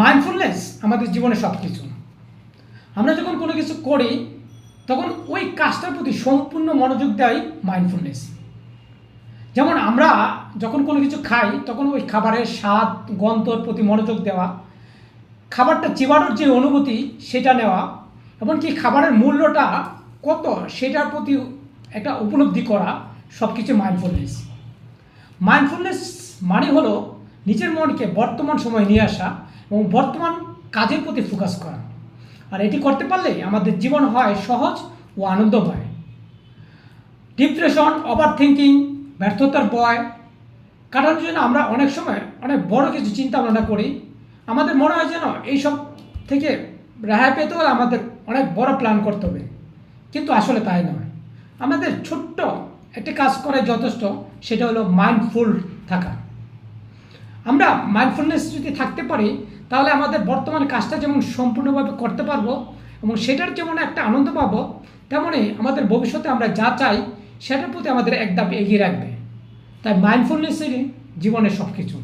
Mindfulness আমাদের জীবনে সব কিছু। আমরা যখন কোনো কিছু করি তখন ওই কাজটার প্রতি সম্পূর্ণ মনোযোগ দেওয়াই মাইন্ডফুলনেস। যেমন আমরা যখন কোনো কিছু খাই তখন ওই খাবারের স্বাদ গন্ধর প্রতি মনোযোগ দেওয়া, খাবারটা চিবানোর যে অনুভূতি সেটা নেওয়া, এমনকি খাবারের মূল্যটা কত সেটার প্রতি একটা উপলব্ধি করা, সব কিছু মাইন্ডফুলনেস। মাইন্ডফুলনেস মানে হলো নিজের মনকে বর্তমান সময়ে নিয়ে আসা এবং বর্তমান কাজের প্রতি ফোকাস করা। আর এটি করতে পারলে আমাদের জীবন হয় সহজ ও আনন্দময়। ডিপ্রেশন, ওভার থিঙ্কিং, ব্যর্থতার ভয় কাটানোর জন্য আমরা অনেক সময় অনেক বড় কিছু চিন্তা ভাবনা করি। আমাদের মনে হয় যেন এইসব থেকে রেহাই পেতে হলে আমাদের অনেক বড় প্ল্যান করতে হবে, কিন্তু আসলে তাই নয়। আমাদের ছোট্ট একটি কাজ করে যথেষ্ট, সেটা হলো মাইন্ডফুল থাকা। আমরা মাইন্ডফুলনেস যদি থাকতে পারি তাহলে আমাদের বর্তমান কাজটা যেমন সম্পূর্ণভাবে করতে পারবো এবং সেটার যেমন একটা আনন্দ পাবো, তেমনই আমাদের ভবিষ্যতে আমরা যা চাই সেটার প্রতি আমাদের এক ধাপ এগিয়ে রাখবে। তাই মাইন্ডফুলনেসই জীবনের সব কিছু।